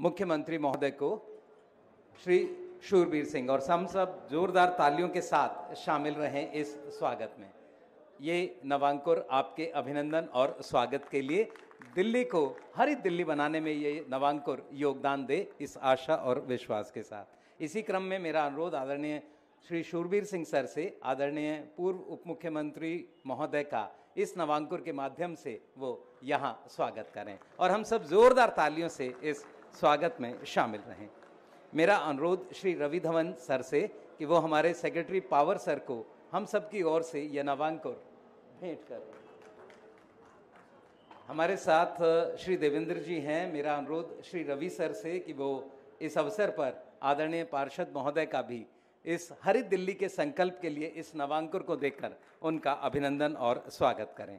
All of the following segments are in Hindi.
मुख्यमंत्री महोदय को, श्री शूरवीर सिंह, और हम सब जोरदार तालियों के साथ शामिल रहें इस स्वागत में। ये नवांकुर आपके अभिनंदन और स्वागत के लिए दिल्ली को हरित दिल्ली बनाने में ये नवांकुर योगदान दे, इस आशा और विश्वास के साथ। इसी क्रम में मेरा अनुरोध आदरणीय श्री शूरवीर सिंह सर से, आदरणीय पूर्व उप मुख्यमंत्री महोदय का इस नवांकुर के माध्यम से वो यहाँ स्वागत करें और हम सब जोरदार तालियों से इस स्वागत में शामिल रहें। मेरा अनुरोध श्री रवि धवन सर से कि वो हमारे सेक्रेटरी पावर सर को हम सब की ओर से यह नवांकुर भेंट कर। हमारे साथ श्री देवेंद्र जी हैं। मेरा अनुरोध श्री रवि सर से कि वो इस अवसर पर आदरणीय पार्षद महोदय का भी इस हरित दिल्ली के संकल्प के लिए इस नवांकुर को देखकर उनका अभिनंदन और स्वागत करें।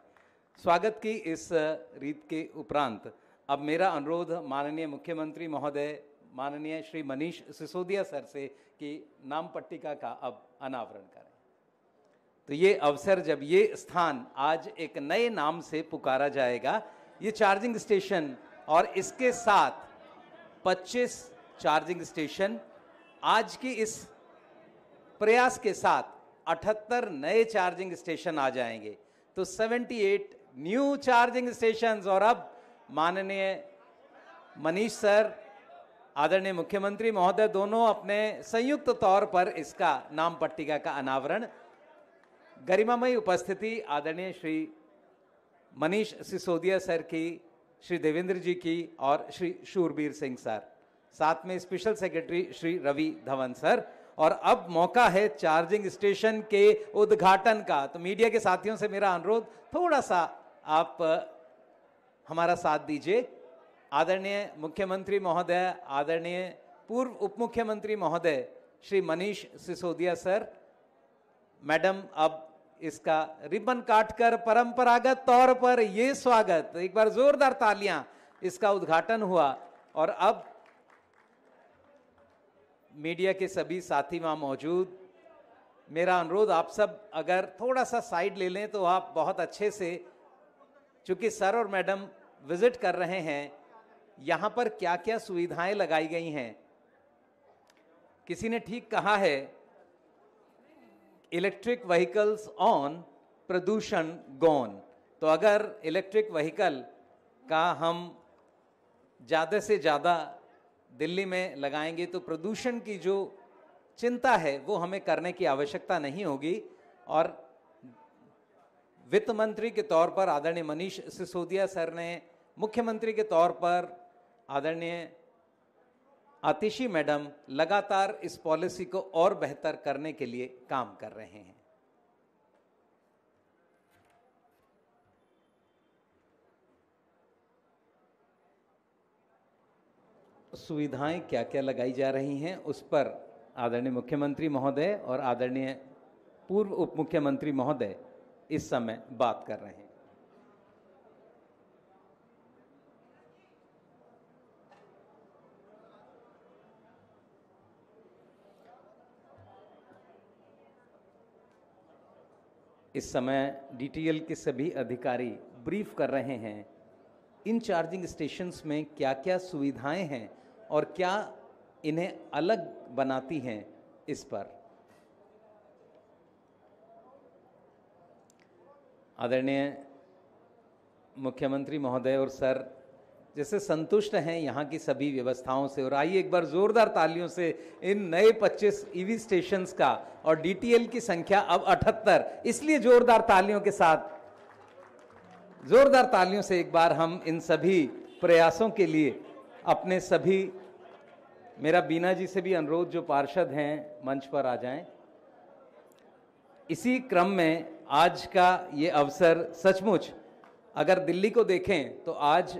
स्वागत की इस रीत के उपरांत अब मेरा अनुरोध माननीय मुख्यमंत्री महोदय माननीय श्री मनीष सिसोदिया सर से कि नाम पट्टिका का अब अनावरण करें। तो ये अवसर, जब ये स्थान आज एक नए नाम से पुकारा जाएगा, ये चार्जिंग स्टेशन और इसके साथ 25 चार्जिंग स्टेशन, आज की इस प्रयास के साथ 78 नए चार्जिंग स्टेशन आ जाएंगे, तो 78 न्यू चार्जिंग स्टेशंस। और अब माननीय मनीष सर, आदरणीय मुख्यमंत्री महोदय दोनों अपने संयुक्त तौर पर इसका नाम पट्टिका का अनावरण, गरिमामयी उपस्थिति आदरणीय श्री मनीष सिसोदिया सर की, श्री देवेंद्र जी की और श्री शूरवीर सिंह सर, साथ में special secretary Shri Ravi Dhawan sir. और अब मौका है चार्जिंग स्टेशन के उद्घाटन का। तो मीडिया के साथियों से मेरा अनुरोध, थोड़ा सा आप हमारा साथ दीजिए। आदरणीय मुख्यमंत्री महोदय, आदरणीय पूर्व उप मुख्यमंत्री महोदय श्री मनीष सिसोदिया सर, मैडम अब इसका रिबन काटकर परंपरागत तौर पर ये स्वागत, एक बार जोरदार तालियां, इसका उद्घाटन हुआ। और अब मीडिया के सभी साथी वहां मौजूद, मेरा अनुरोध आप सब अगर थोड़ा सा साइड ले लें तो आप बहुत अच्छे से, चूंकि सर और मैडम विजिट कर रहे हैं, यहां पर क्या क्या सुविधाएं लगाई गई हैं। किसी ने ठीक कहा है, इलेक्ट्रिक व्हीकल्स ऑन, प्रदूषण गॉन। तो अगर इलेक्ट्रिक व्हीकल का हम ज़्यादा से ज़्यादा दिल्ली में लगाएंगे तो प्रदूषण की जो चिंता है वो हमें करने की आवश्यकता नहीं होगी। और वित्त मंत्री के तौर पर आदरणीय मनीष सिसोदिया सर ने, मुख्यमंत्री के तौर पर आदरणीय आतिशी मैडम लगातार इस पॉलिसी को और बेहतर करने के लिए काम कर रहे हैं। सुविधाएं क्या क्या लगाई जा रही हैं उस पर आदरणीय मुख्यमंत्री महोदय और आदरणीय पूर्व उप मुख्यमंत्री महोदय इस समय बात कर रहे हैं। इस समय डीटीएल के सभी अधिकारी ब्रीफ कर रहे हैं इन चार्जिंग स्टेशंस में क्या क्या सुविधाएं हैं और क्या इन्हें अलग बनाती हैं। इस पर आदरणीय मुख्यमंत्री महोदय और सर जैसे संतुष्ट हैं यहाँ की सभी व्यवस्थाओं से, और आइए एक बार जोरदार तालियों से इन नए 25 ईवी स्टेशंस का, और डीटीएल की संख्या अब 78, इसलिए जोरदार तालियों के साथ, जोरदार तालियों से एक बार हम इन सभी प्रयासों के लिए अपने सभी, मेरा बीना जी से भी अनुरोध जो पार्षद हैं मंच पर आ जाएं। इसी क्रम में आज का ये अवसर सचमुच अगर दिल्ली को देखें तो आज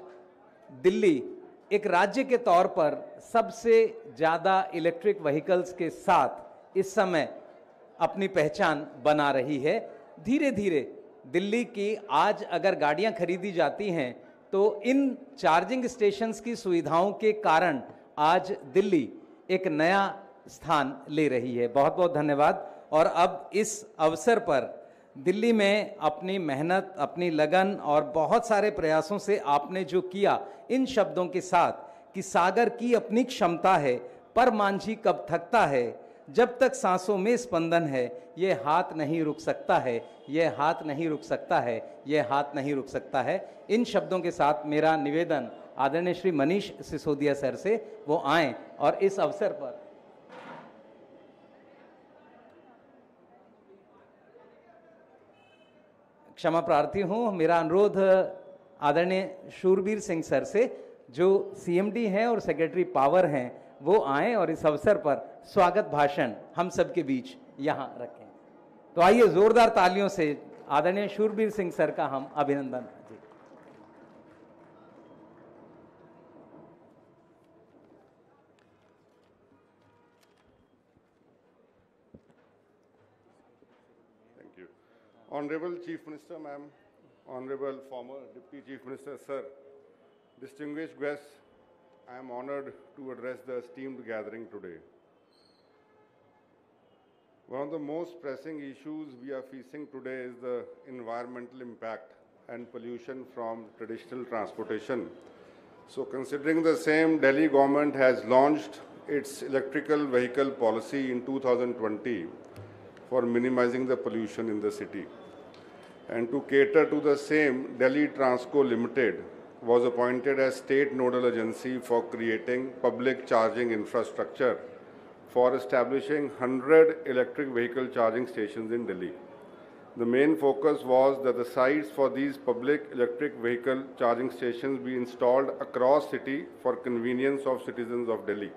दिल्ली एक राज्य के तौर पर सबसे ज़्यादा इलेक्ट्रिक व्हीकल्स के साथ इस समय अपनी पहचान बना रही है। धीरे धीरे दिल्ली की आज अगर गाड़ियां खरीदी जाती हैं तो इन चार्जिंग स्टेशंस की सुविधाओं के कारण आज दिल्ली एक नया स्थान ले रही है। बहुत बहुत धन्यवाद। और अब इस अवसर पर दिल्ली में अपनी मेहनत, अपनी लगन और बहुत सारे प्रयासों से आपने जो किया, इन शब्दों के साथ कि सागर की अपनी क्षमता है, पर मांझी कब थकता है, जब तक सांसों में स्पंदन है, ये हाथ नहीं रुक सकता है, ये हाथ नहीं रुक सकता है, ये हाथ नहीं रुक सकता है। इन शब्दों के साथ मेरा निवेदन आदरणीय श्री मनीष सिसोदिया सर से वो आएं और इस अवसर पर क्षमा प्रार्थी हूं। मेरा अनुरोध आदरणीय शूरवीर सिंह सर से, जो सीएमडी हैं और सेक्रेटरी पावर हैं, वो आएं और इस अवसर पर स्वागत भाषण हम सबके बीच यहां रखें। तो आइए जोरदार तालियों से आदरणीय शूरवीर सिंह सर का हम अभिनंदन। जी Thank you. Honorable Chief Minister, ma'am, Honorable former Deputy Chief Minister, sir, distinguished guests, I am honored to address the esteemed gathering today. One of the most pressing issues we are facing today is the environmental impact and pollution from traditional transportation. So considering the same, Delhi government has launched its electrical vehicle policy in 2020 for minimizing the pollution in the city. And to cater to the same, Delhi Transco Limited was appointed as state nodal agency for creating public charging infrastructure for establishing 100 electric vehicle charging stations in Delhi. The main focus was that the sites for these public electric vehicle charging stations be installed across city for convenience of citizens of Delhi.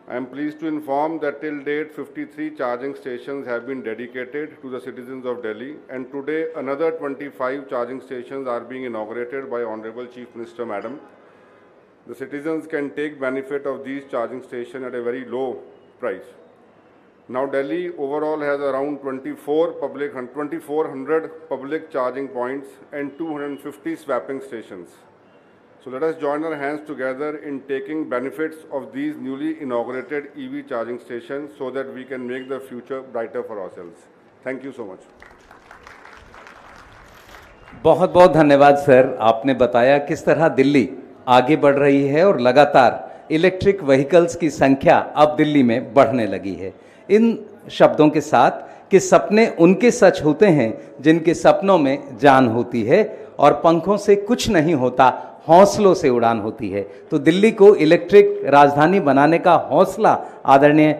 I am pleased to inform that till date 53 charging stations have been dedicated to the citizens of Delhi, and today another 25 charging stations are being inaugurated by Honorable Chief Minister Madam. The citizens can take benefit of these charging stations at a very low price. Now Delhi overall has around 2,400 public charging points and 250 swapping stations. So let us join our hands together in taking benefits of these newly inaugurated EV charging stations so that we can make the future brighter for ourselves. Thank you so much. बहुत बहुत धन्यवाद सर। आपने बताया किस तरह दिल्ली आगे बढ़ रही है और लगातार इलेक्ट्रिक व्हीकल्स की संख्या अब दिल्ली में बढ़ने लगी है। इन शब्दों के साथ कि सपने उनके सच होते हैं जिनके सपनों में जान होती है, और पंखों से कुछ नहीं होता, हौसलों से उड़ान होती है। तो दिल्ली को इलेक्ट्रिक राजधानी बनाने का हौसला आदरणीय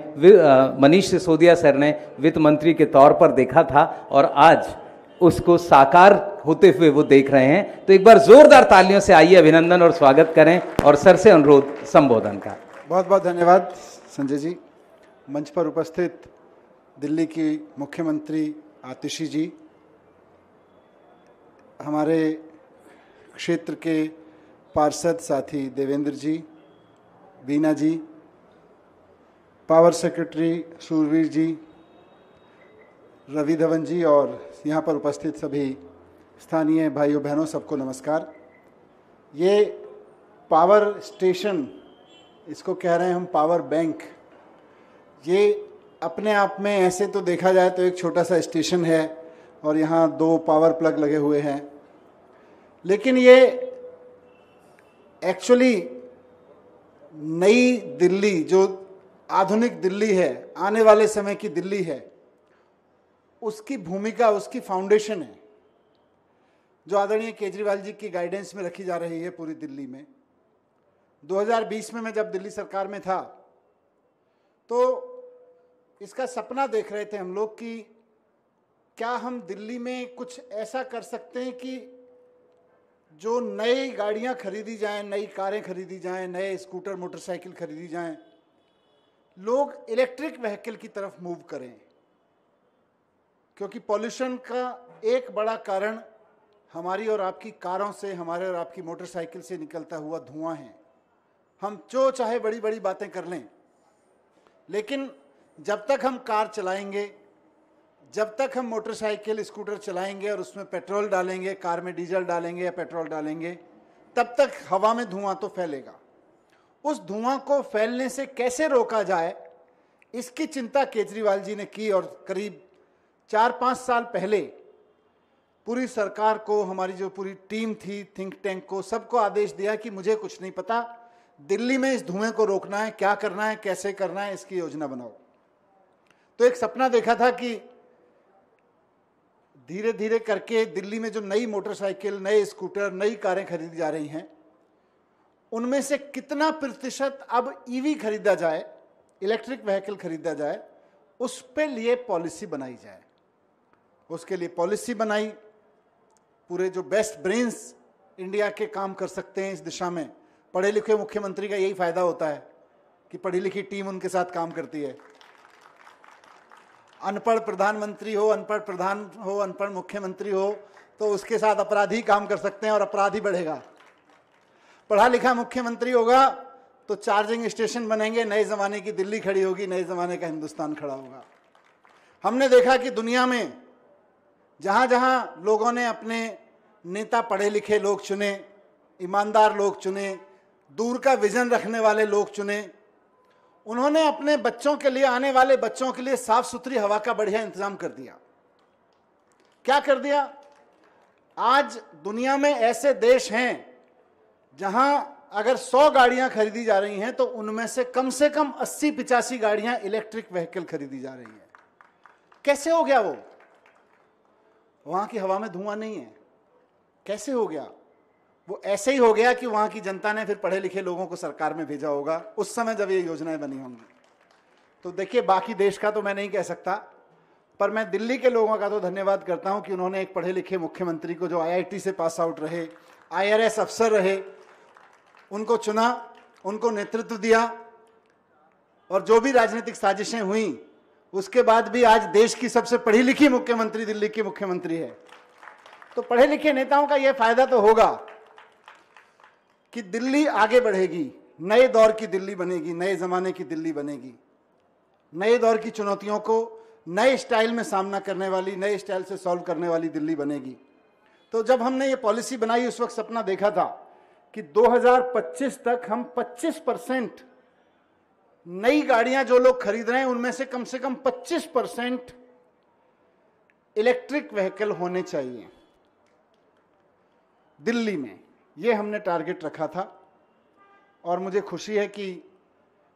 मनीष सिसोदिया सर ने वित्त मंत्री के तौर पर देखा था, और आज उसको साकार होते हुए वो देख रहे हैं। तो एक बार जोरदार तालियों से आइए अभिनंदन और स्वागत करें, और सर से अनुरोध संबोधन का। बहुत बहुत धन्यवाद संजय जी। मंच पर उपस्थित दिल्ली की मुख्यमंत्री आतिशी जी, हमारे क्षेत्र के पार्षद साथी देवेंद्र जी, वीना जी, पावर सेक्रेटरी शूरवीर जी, रवि धवन जी, और यहाँ पर उपस्थित सभी स्थानीय भाइयों बहनों, सबको नमस्कार। ये पावर स्टेशन, इसको कह रहे हैं हम पावर बैंक, ये अपने आप में ऐसे तो देखा जाए तो एक छोटा सा स्टेशन है और यहाँ 2 पावर प्लग लगे हुए हैं, लेकिन ये एक्चुअली नई दिल्ली, जो आधुनिक दिल्ली है, आने वाले समय की दिल्ली है, उसकी भूमिका, उसकी फाउंडेशन है, जो आदरणीय केजरीवाल जी की गाइडेंस में रखी जा रही है पूरी दिल्ली में। 2020 में मैं जब दिल्ली सरकार में था तो इसका सपना देख रहे थे हम लोग कि क्या हम दिल्ली में कुछ ऐसा कर सकते हैं कि जो नई गाड़ियां खरीदी जाएं, नई कारें खरीदी जाएं, नए स्कूटर मोटरसाइकिल खरीदी जाएं, लोग इलेक्ट्रिक व्हीकल की तरफ मूव करें, क्योंकि पॉल्यूशन का एक बड़ा कारण हमारी और आपकी कारों से, हमारे और आपकी मोटरसाइकिल से निकलता हुआ धुआं है। हम जो चाहे बड़ी बड़ी बातें कर लें, लेकिन जब तक हम कार चलाएंगे, जब तक हम मोटरसाइकिल स्कूटर चलाएंगे और उसमें पेट्रोल डालेंगे, कार में डीजल डालेंगे या पेट्रोल डालेंगे, तब तक हवा में धुआं तो फैलेगा। उस धुआं को फैलने से कैसे रोका जाए, इसकी चिंता केजरीवाल जी ने की, और करीब 4-5 साल पहले पूरी सरकार को, हमारी जो पूरी टीम थी, थिंक टैंक को, सबको आदेश दिया कि मुझे कुछ नहीं पता, दिल्ली में इस धुएं को रोकना है, क्या करना है, कैसे करना है, इसकी योजना बनाओ। तो एक सपना देखा था कि धीरे धीरे करके दिल्ली में जो नई मोटरसाइकिल, नए स्कूटर, नई कारें खरीदी जा रही हैं, उनमें से कितना प्रतिशत अब ईवी खरीदा जाए, इलेक्ट्रिक व्हीकल खरीदा जाए, उस पे लिए पॉलिसी बनाई जाए। उसके लिए पॉलिसी बनाई, पूरे जो बेस्ट ब्रेन्स इंडिया के काम कर सकते हैं इस दिशा में। पढ़े लिखे मुख्यमंत्री का यही फायदा होता है कि पढ़ी लिखी टीम उनके साथ काम करती है। अनपढ़ प्रधानमंत्री हो, अनपढ़ प्रधान हो, अनपढ़ मुख्यमंत्री हो, तो उसके साथ अपराधी काम कर सकते हैं और अपराधी बढ़ेगा। पढ़ा लिखा मुख्यमंत्री होगा तो चार्जिंग स्टेशन बनेंगे, नए जमाने की दिल्ली खड़ी होगी, नए जमाने का हिंदुस्तान खड़ा होगा। हमने देखा कि दुनिया में जहां जहां लोगों ने अपने नेता पढ़े लिखे लोग चुने, ईमानदार लोग चुने, दूर का विजन रखने वाले लोग चुने, उन्होंने अपने बच्चों के लिए, आने वाले बच्चों के लिए साफ सुथरी हवा का बढ़िया इंतजाम कर दिया। क्या कर दिया? आज दुनिया में ऐसे देश हैं जहां अगर 100 गाड़ियां खरीदी जा रही हैं तो उनमें से कम 80-85 गाड़ियां इलेक्ट्रिक व्हीकल खरीदी जा रही हैं। कैसे हो गया वो? वहां की हवा में धुआं नहीं है। कैसे हो गया? वो ऐसे ही हो गया कि वहां की जनता ने फिर पढ़े लिखे लोगों को सरकार में भेजा होगा उस समय जब ये योजनाएं बनी होंगी। तो देखिए, बाकी देश का तो मैं नहीं कह सकता, पर मैं दिल्ली के लोगों का तो धन्यवाद करता हूं कि उन्होंने एक पढ़े लिखे मुख्यमंत्री को, जो IIT से पास आउट रहे, IRS अफसर रहे, उनको चुना, उनको नेतृत्व दिया, और जो भी राजनीतिक साजिशें हुई उसके बाद भी आज देश की सबसे पढ़ी लिखी मुख्यमंत्री दिल्ली की मुख्यमंत्री है। तो पढ़े लिखे नेताओं का यह फायदा तो होगा कि दिल्ली आगे बढ़ेगी, नए दौर की दिल्ली बनेगी, नए जमाने की दिल्ली बनेगी, नए दौर की चुनौतियों को नए स्टाइल में सामना करने वाली, नए स्टाइल से सॉल्व करने वाली दिल्ली बनेगी। तो जब हमने ये पॉलिसी बनाई उस वक्त सपना देखा था कि 2025 तक हम 25% नई गाड़ियां जो लोग खरीद रहे हैं उनमें से कम 25% इलेक्ट्रिक व्हीकल होने चाहिए दिल्ली में। ये हमने टारगेट रखा था और मुझे खुशी है कि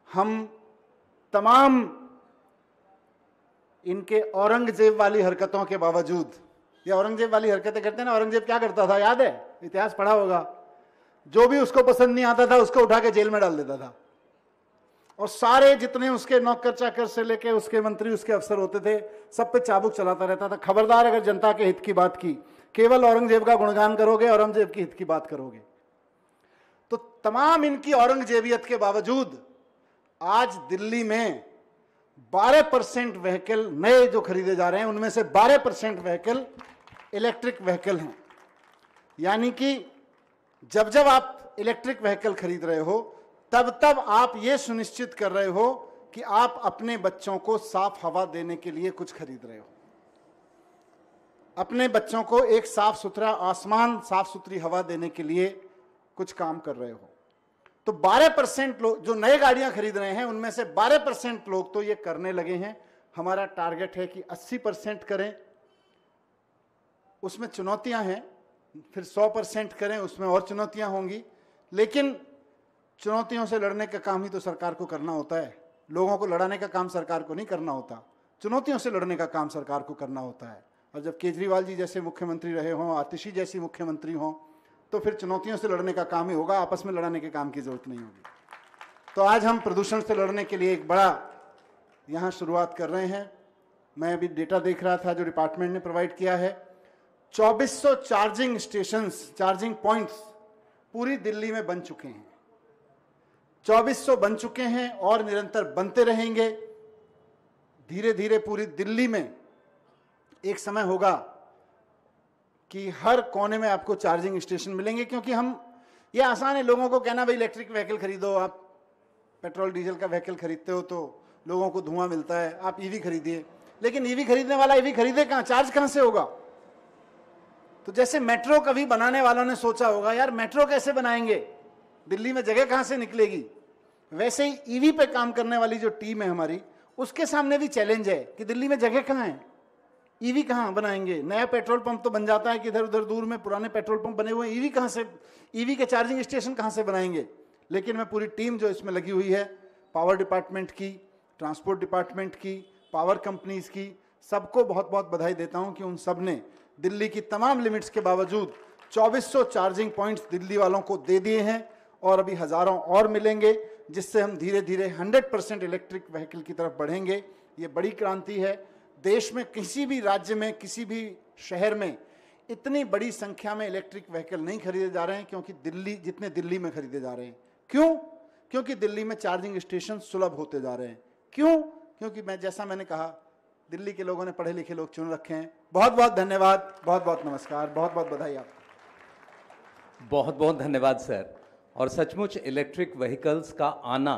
हम तमाम इनके औरंगजेब वाली हरकतों के बावजूद, ये औरंगजेब वाली हरकतें करते हैं ना, औरंगजेब क्या करता था याद है? इतिहास पढ़ा होगा। जो भी उसको पसंद नहीं आता था उसको उठा के जेल में डाल देता था, और सारे जितने उसके नौकर चाकर से लेके उसके मंत्री, उसके अफसर होते थे, सब पे चाबुक चलाता रहता था। खबरदार अगर जनता के हित की बात की, केवल औरंगजेब का गुणगान करोगे, औरंगजेब की हित की बात करोगे। तो तमाम इनकी औरंगजेबियत के बावजूद आज दिल्ली में 12% व्हीकल नए जो खरीदे जा रहे हैं उनमें से 12% व्हीकल इलेक्ट्रिक व्हीकल हैं। यानी कि जब जब आप इलेक्ट्रिक व्हीकल खरीद रहे हो तब तब आप ये सुनिश्चित कर रहे हो कि आप अपने बच्चों को साफ हवा देने के लिए कुछ खरीद रहे हो, अपने बच्चों को एक साफ सुथरा आसमान, साफ सुथरी हवा देने के लिए कुछ काम कर रहे हो। तो 12% लोग जो नए गाड़ियां खरीद रहे हैं उनमें से 12% लोग तो ये करने लगे हैं। हमारा टारगेट है कि 80% करें, उसमें चुनौतियां हैं, फिर 100% करें, उसमें और चुनौतियां होंगी, लेकिन चुनौतियों से लड़ने का काम ही तो सरकार को करना होता है। लोगों को लड़ाने का काम सरकार को नहीं करना होता, चुनौतियों से लड़ने का काम सरकार को करना होता है। और जब केजरीवाल जी जैसे मुख्यमंत्री रहे हों, आतिशी जैसी मुख्यमंत्री हों, तो फिर चुनौतियों से लड़ने का काम ही होगा, आपस में लड़ाने के काम की जरूरत नहीं होगी। तो आज हम प्रदूषण से लड़ने के लिए एक बड़ा यहाँ शुरुआत कर रहे हैं। मैं अभी डेटा देख रहा था जो डिपार्टमेंट ने प्रोवाइड किया है, 2400 चार्जिंग स्टेशंस, चार्जिंग पॉइंट्स पूरी दिल्ली में बन चुके हैं। 2400 बन चुके हैं और निरंतर बनते रहेंगे। धीरे धीरे पूरी दिल्ली में एक समय होगा कि हर कोने में आपको चार्जिंग स्टेशन मिलेंगे, क्योंकि हम, ये आसान है लोगों को कहना भाई इलेक्ट्रिक व्हीकल खरीदो, आप पेट्रोल डीजल का व्हीकल खरीदते हो तो लोगों को धुआं मिलता है, आप ईवी खरीदिए। लेकिन ईवी खरीदने वाला ईवी खरीदे कहां, चार्ज कहां से होगा? तो जैसे मेट्रो कभी बनाने वालों ने सोचा होगा यार मेट्रो कैसे बनाएंगे, दिल्ली में जगह कहां से निकलेगी, वैसे ही ईवी पे काम करने वाली जो टीम है हमारी, उसके सामने भी चैलेंज है कि दिल्ली में जगह कहां है, ईवी कहां बनाएंगे। नया पेट्रोल पंप तो बन जाता है कि इधर उधर दूर में पुराने पेट्रोल पंप बने हुए हैं, ईवी कहां से, ईवी के चार्जिंग स्टेशन कहां से बनाएंगे। लेकिन मैं पूरी टीम जो इसमें लगी हुई है, पावर डिपार्टमेंट की, ट्रांसपोर्ट डिपार्टमेंट की, पावर कंपनीज की, सबको बहुत बहुत बधाई देता हूं कि उन सब ने दिल्ली की तमाम लिमिट्स के बावजूद 2400 चार्जिंग पॉइंट्स दिल्ली वालों को दे दिए हैं और अभी हज़ारों और मिलेंगे, जिससे हम धीरे धीरे 100% इलेक्ट्रिक व्हीकल की तरफ बढ़ेंगे। ये बड़ी क्रांति है। देश में किसी भी राज्य में, किसी भी शहर में इतनी बड़ी संख्या में इलेक्ट्रिक व्हीकल नहीं खरीदे जा रहे हैं, क्योंकि जितने दिल्ली में खरीदे जा रहे हैं। क्यों? क्योंकि दिल्ली में चार्जिंग स्टेशन सुलभ होते जा रहे हैं। क्यों? क्योंकि जैसा मैंने कहा, दिल्ली के लोगों ने पढ़े लिखे लोग चुन रखे हैं। बहुत बहुत धन्यवाद, बहुत बहुत नमस्कार, बहुत बहुत बधाई आपको। बहुत बहुत धन्यवाद सर। और सचमुच इलेक्ट्रिक व्हीकल्स का आना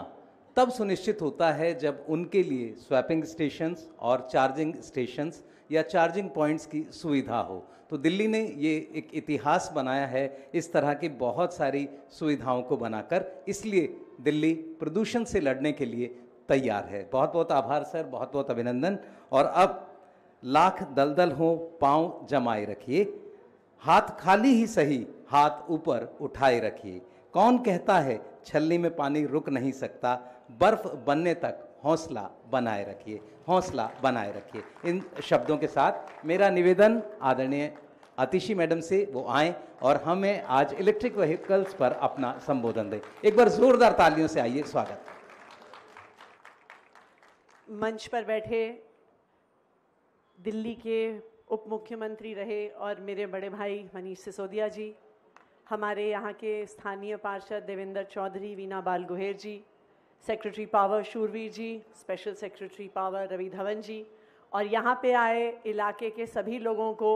तब सुनिश्चित होता है जब उनके लिए स्वैपिंग स्टेशंस और चार्जिंग स्टेशंस या चार्जिंग पॉइंट्स की सुविधा हो। तो दिल्ली ने ये एक इतिहास बनाया है इस तरह की बहुत सारी सुविधाओं को बनाकर, इसलिए दिल्ली प्रदूषण से लड़ने के लिए तैयार है। बहुत बहुत आभार सर, बहुत बहुत अभिनंदन। और अब लाख दलदल हो पांव जमाए रखिए, हाथ खाली ही सही हाथ ऊपर उठाए रखिए। कौन कहता है छलनी में पानी रुक नहीं सकता, बर्फ बनने तक हौसला बनाए रखिए, हौसला बनाए रखिए। इन शब्दों के साथ मेरा निवेदन आदरणीय आतिशी मैडम से वो आएं और हमें आज इलेक्ट्रिक व्हीकल्स पर अपना संबोधन दें। एक बार जोरदार तालियों से आइए, स्वागत। मंच पर बैठे दिल्ली के उप मुख्यमंत्री रहे और मेरे बड़े भाई मनीष सिसोदिया जी, हमारे यहाँ के स्थानीय पार्षद देवेंद्र चौधरी, वीना बाल गुहेर जी, secretary power Shurvir ji, special secretary power Ravi Dhawan ji, और यहाँ पे आए इलाके के सभी लोगों को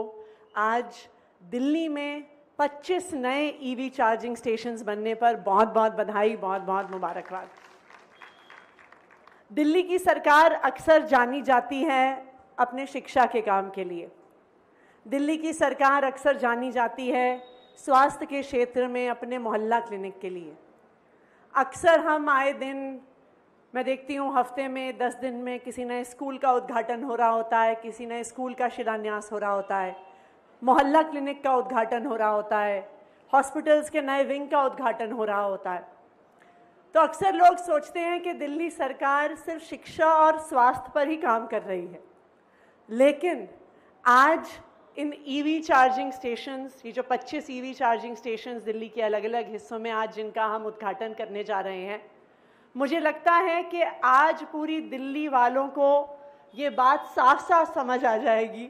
आज दिल्ली में 25 नए ईवी चार्जिंग स्टेशंस बनने पर बहुत बहुत बधाई, बहुत बहुत मुबारकबाद। दिल्ली की सरकार अक्सर जानी जाती है अपने शिक्षा के काम के लिए। दिल्ली की सरकार अक्सर जानी जाती है स्वास्थ्य के क्षेत्र में अपने मोहल्ला क्लिनिक के लिए। अक्सर हम आए दिन, मैं देखती हूँ हफ्ते में 10 दिन में किसी नए स्कूल का उद्घाटन हो रहा होता है, किसी नए स्कूल का शिलान्यास हो रहा होता है, मोहल्ला क्लिनिक का उद्घाटन हो रहा होता है, हॉस्पिटल्स के नए विंग का उद्घाटन हो रहा होता है। तो अक्सर लोग सोचते हैं कि दिल्ली सरकार सिर्फ शिक्षा और स्वास्थ्य पर ही काम कर रही है, लेकिन आज इन ईवी चार्जिंग स्टेशंस, ये जो 25 ईवी चार्जिंग स्टेशंस दिल्ली के अलग अलग हिस्सों में आज जिनका हम उद्घाटन करने जा रहे हैं, मुझे लगता है कि आज पूरी दिल्ली वालों को ये बात साफ साफ समझ आ जाएगी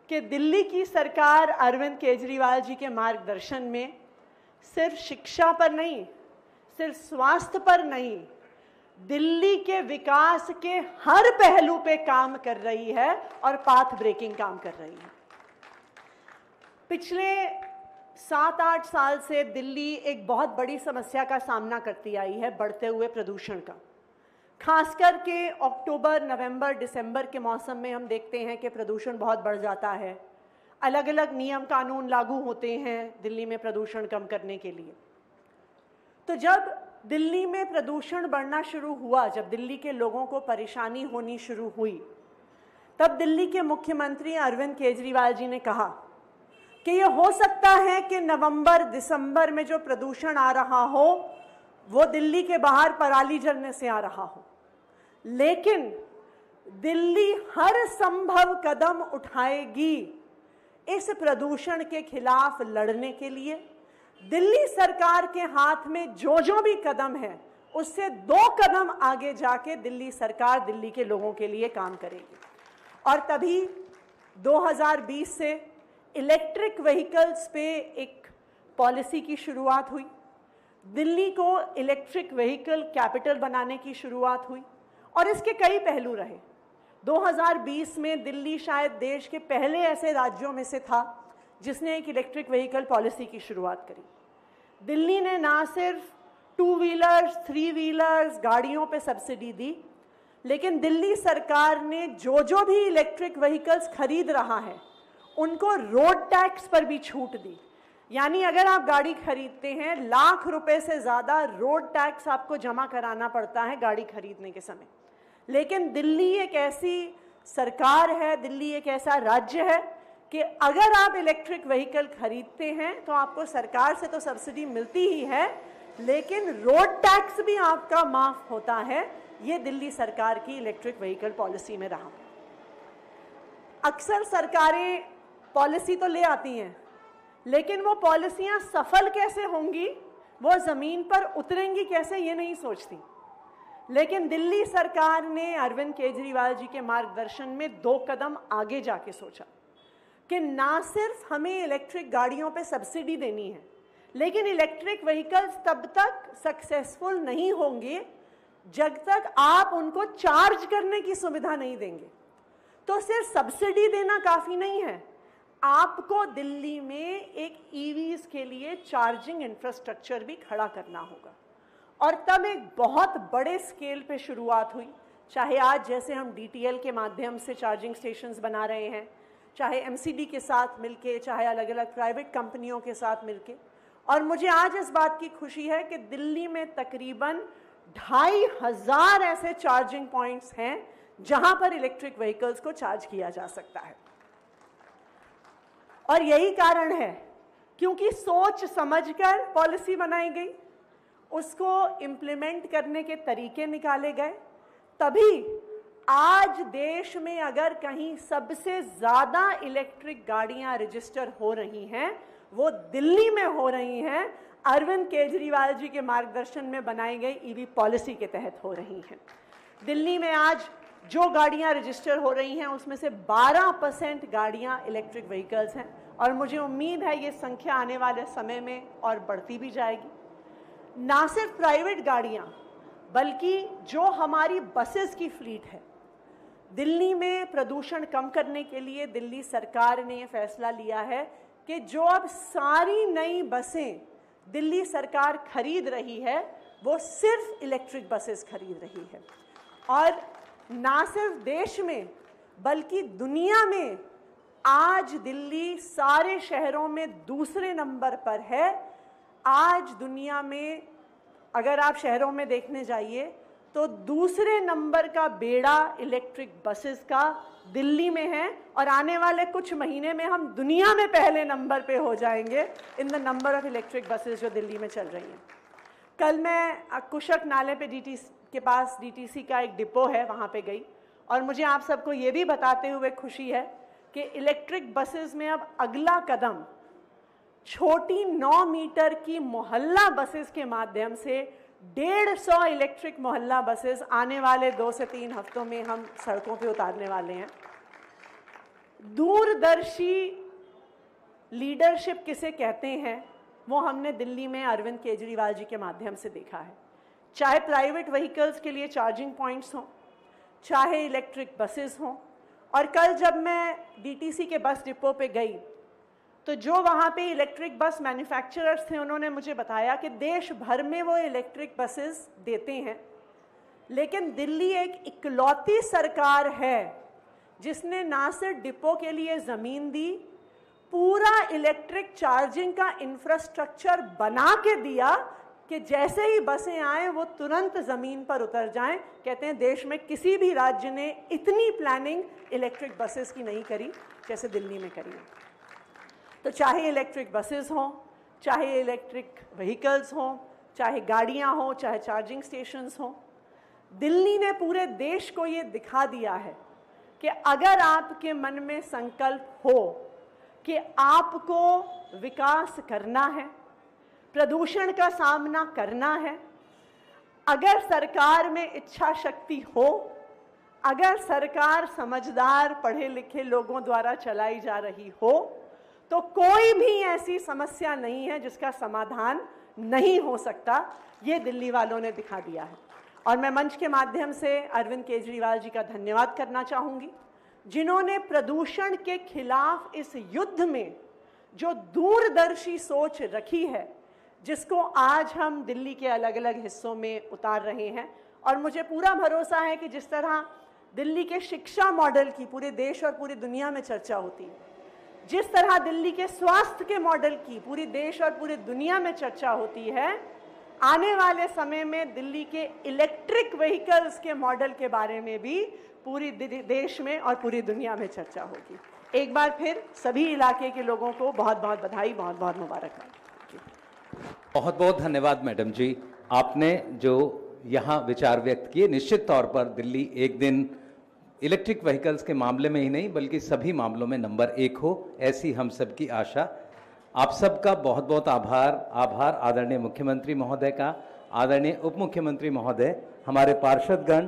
कि दिल्ली की सरकार अरविंद केजरीवाल जी के मार्गदर्शन में सिर्फ शिक्षा पर नहीं, सिर्फ स्वास्थ्य पर नहीं, दिल्ली के विकास के हर पहलू पे काम कर रही है और पाथ ब्रेकिंग काम कर रही है। पिछले 7-8 साल से दिल्ली एक बहुत बड़ी समस्या का सामना करती आई है, बढ़ते हुए प्रदूषण का। खासकर के अक्टूबर, नवंबर, दिसंबर के मौसम में हम देखते हैं कि प्रदूषण बहुत बढ़ जाता है। अलग अलग नियम कानून लागू होते हैं दिल्ली में प्रदूषण कम करने के लिए। तो जब दिल्ली में प्रदूषण बढ़ना शुरू हुआ, जब दिल्ली के लोगों को परेशानी होनी शुरू हुई, तब दिल्ली के मुख्यमंत्री अरविंद केजरीवाल जी ने कहा कि ये हो सकता है कि नवंबर दिसंबर में जो प्रदूषण आ रहा हो वो दिल्ली के बाहर पराली जलने से आ रहा हो, लेकिन दिल्ली हर संभव कदम उठाएगी इस प्रदूषण के खिलाफ लड़ने के लिए। दिल्ली सरकार के हाथ में जो भी कदम है उससे 2 कदम आगे जाके दिल्ली सरकार दिल्ली के लोगों के लिए काम करेगी। और तभी 2020 से इलेक्ट्रिक व्हीकल्स पे एक पॉलिसी की शुरुआत हुई। दिल्ली को इलेक्ट्रिक व्हीकल कैपिटल बनाने की शुरुआत हुई और इसके कई पहलू रहे। 2020 में दिल्ली शायद देश के पहले ऐसे राज्यों में से था जिसने एक इलेक्ट्रिक व्हीकल पॉलिसी की शुरुआत करी। दिल्ली ने ना सिर्फ 2 व्हीलर्स, 3 व्हीलर्स, गाड़ियों पे सब्सिडी दी, लेकिन दिल्ली सरकार ने जो भी इलेक्ट्रिक व्हीकल्स खरीद रहा है उनको रोड टैक्स पर भी छूट दी। यानी अगर आप गाड़ी खरीदते हैं, लाख रुपए से ज़्यादा रोड टैक्स आपको जमा कराना पड़ता है गाड़ी खरीदने के समय। लेकिन दिल्ली एक ऐसी सरकार है, दिल्ली एक ऐसा राज्य है कि अगर आप इलेक्ट्रिक व्हीकल खरीदते हैं तो आपको सरकार से तो सब्सिडी मिलती ही है, लेकिन रोड टैक्स भी आपका माफ होता है। ये दिल्ली सरकार की इलेक्ट्रिक व्हीकल पॉलिसी में रहा। अक्सर सरकारें पॉलिसी तो ले आती हैं, लेकिन वो पॉलिसियां सफल कैसे होंगी, वो जमीन पर उतरेंगी कैसे, ये नहीं सोचती। लेकिन दिल्ली सरकार ने अरविंद केजरीवाल जी के मार्गदर्शन में 2 कदम आगे जाके सोचा कि ना सिर्फ हमें इलेक्ट्रिक गाड़ियों पे सब्सिडी देनी है, लेकिन इलेक्ट्रिक व्हीकल्स तब तक सक्सेसफुल नहीं होंगे जब तक आप उनको चार्ज करने की सुविधा नहीं देंगे। तो सिर्फ सब्सिडी देना काफी नहीं है, आपको दिल्ली में एक ईवीज के लिए चार्जिंग इंफ्रास्ट्रक्चर भी खड़ा करना होगा। और तब एक बहुत बड़े स्केल पे शुरुआत हुई। चाहे आज जैसे हम DTL के माध्यम से चार्जिंग स्टेशंस बना रहे हैं, चाहे MCD के साथ मिलके, चाहे अलग अलग प्राइवेट कंपनियों के साथ मिलके। और मुझे आज इस बात की खुशी है कि दिल्ली में तकरीबन 2500 ऐसे चार्जिंग पॉइंट्स हैं जहां पर इलेक्ट्रिक व्हीकल्स को चार्ज किया जा सकता है। और यही कारण है क्योंकि सोच समझकर पॉलिसी बनाई गई, उसको इम्प्लीमेंट करने के तरीके निकाले गए, तभी आज देश में अगर कहीं सबसे ज्यादा इलेक्ट्रिक गाड़ियां रजिस्टर हो रही हैं, वो दिल्ली में हो रही हैं। अरविंद केजरीवाल जी के मार्गदर्शन में बनाई गई ईवी पॉलिसी के तहत हो रही हैं। दिल्ली में आज जो गाड़ियां रजिस्टर हो रही हैं उसमें से 12% गाड़ियां इलेक्ट्रिक व्हीकल्स हैं, और मुझे उम्मीद है ये संख्या आने वाले समय में और बढ़ती भी जाएगी। ना सिर्फ प्राइवेट गाड़ियां, बल्कि जो हमारी बसेस की फ्लीट है, दिल्ली में प्रदूषण कम करने के लिए दिल्ली सरकार ने ये फैसला लिया है कि जो अब सारी नई बसें दिल्ली सरकार खरीद रही है वो सिर्फ इलेक्ट्रिक बसेस खरीद रही है। और ना सिर्फ देश में बल्कि दुनिया में आज दिल्ली सारे शहरों में दूसरे नंबर पर है। आज दुनिया में अगर आप शहरों में देखने जाइए तो दूसरे नंबर का बेड़ा इलेक्ट्रिक बसेस का दिल्ली में है, और आने वाले कुछ महीने में हम दुनिया में पहले नंबर पे हो जाएंगे in the number of electric buses जो दिल्ली में चल रही हैं। कल मैं कुशक नाले पे के पास DTC का एक डिपो है, वहाँ पे गई, और मुझे आप सबको ये भी बताते हुए खुशी है कि इलेक्ट्रिक बसेस में अब अगला कदम छोटी 9 मीटर की मोहल्ला बसेस के माध्यम से 150 इलेक्ट्रिक मोहल्ला बसेस आने वाले 2 से 3 हफ्तों में हम सड़कों पे उतारने वाले हैं। दूरदर्शी लीडरशिप किसे कहते हैं वो हमने दिल्ली में अरविंद केजरीवाल जी के माध्यम से देखा है। चाहे प्राइवेट व्हीकल्स के लिए चार्जिंग पॉइंट्स हों, चाहे इलेक्ट्रिक बसेस हों। और कल जब मैं DTC के बस डिपो पे गई तो जो वहाँ पे इलेक्ट्रिक बस मैन्युफैक्चरर्स थे उन्होंने मुझे बताया कि देश भर में वो इलेक्ट्रिक बसेस देते हैं, लेकिन दिल्ली एक इकलौती सरकार है जिसने ना सिर्फ डिपो के लिए ज़मीन दी, पूरा इलेक्ट्रिक चार्जिंग का इंफ्रास्ट्रक्चर बना के दिया कि जैसे ही बसें आए वो तुरंत ज़मीन पर उतर जाएं। कहते हैं देश में किसी भी राज्य ने इतनी प्लानिंग इलेक्ट्रिक बसेस की नहीं करी जैसे दिल्ली में करी है। तो चाहे इलेक्ट्रिक बसेस हों, चाहे इलेक्ट्रिक व्हीकल्स हों, चाहे गाड़ियां हों, चाहे चार्जिंग स्टेशंस हों, दिल्ली ने पूरे देश को ये दिखा दिया है कि अगर आपके मन में संकल्प हो कि आपको विकास करना है, प्रदूषण का सामना करना है, अगर सरकार में इच्छा शक्ति हो, अगर सरकार समझदार पढ़े लिखे लोगों द्वारा चलाई जा रही हो, तो कोई भी ऐसी समस्या नहीं है जिसका समाधान नहीं हो सकता। ये दिल्ली वालों ने दिखा दिया है। और मैं मंच के माध्यम से अरविंद केजरीवाल जी का धन्यवाद करना चाहूँगी, जिन्होंने प्रदूषण के खिलाफ इस युद्ध में जो दूरदर्शी सोच रखी है, जिसको आज हम दिल्ली के अलग अलग हिस्सों में उतार रहे हैं। और मुझे पूरा भरोसा है कि जिस तरह दिल्ली के शिक्षा मॉडल की पूरे देश और पूरी दुनिया में चर्चा होती है, जिस तरह दिल्ली के स्वास्थ्य के मॉडल की पूरी देश और पूरी दुनिया में चर्चा होती है, आने वाले समय में दिल्ली के इलेक्ट्रिक व्हीकल्स के मॉडल के बारे में भी पूरी देश में और पूरी दुनिया में चर्चा होगी। एक बार फिर सभी इलाके के लोगों को बहुत बहुत बधाई, बहुत बहुत मुबारकबाद। बहुत बहुत धन्यवाद मैडम जी, आपने जो यहाँ विचार व्यक्त किए। निश्चित तौर पर दिल्ली एक दिन इलेक्ट्रिक व्हीकल्स के मामले में ही नहीं बल्कि सभी मामलों में नंबर 1 हो, ऐसी हम सबकी आशा। आप सबका बहुत बहुत आभार आदरणीय मुख्यमंत्री महोदय का, आदरणीय उप मुख्यमंत्री महोदय, हमारे पार्षदगण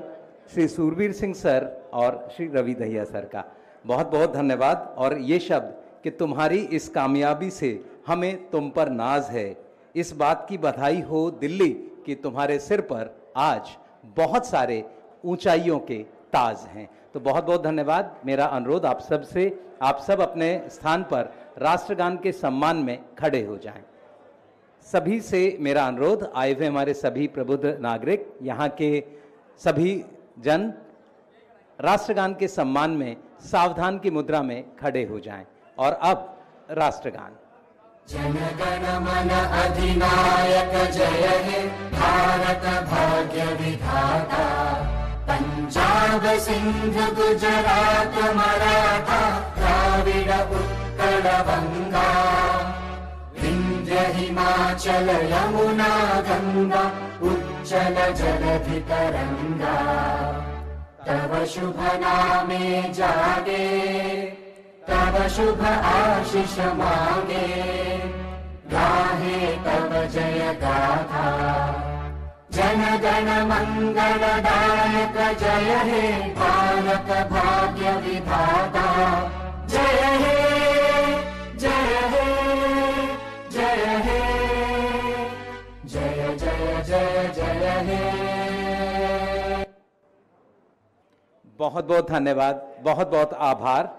श्री सूरवीर सिंह सर और श्री रवि दहिया सर का बहुत बहुत धन्यवाद। और ये शब्द कि तुम्हारी इस कामयाबी से हमें तुम पर नाज है, इस बात की बधाई हो दिल्ली कि तुम्हारे सिर पर आज बहुत सारे ऊंचाइयों के ताज हैं। तो बहुत बहुत धन्यवाद। मेरा अनुरोध आप सब से, आप सब अपने स्थान पर राष्ट्रगान के सम्मान में खड़े हो जाएं। सभी से मेरा अनुरोध, आए हुए हमारे सभी प्रबुद्ध नागरिक, यहाँ के सभी जन राष्ट्रगान के सम्मान में सावधान की मुद्रा में खड़े हो जाएं। और अब राष्ट्रगान। जनगण मन अधिनायक जय हे भारत भाग्य विधाता, पंजाब सिंध गुजरात मराठा द्राविड उत्कल बंगा, विंध्य हिमाचल यमुना गंगा उच्चल जलधि तरंगा, तव शुभ नामे जागे तब शुभ आशीष मांगे, गाहे तब जय गाथा, जन गण मंगलदायक जय हे भारत भाग्य विधाता, जय हे जय हे जय हे जय जय जय जय हे। बहुत बहुत धन्यवाद, बहुत बहुत आभार।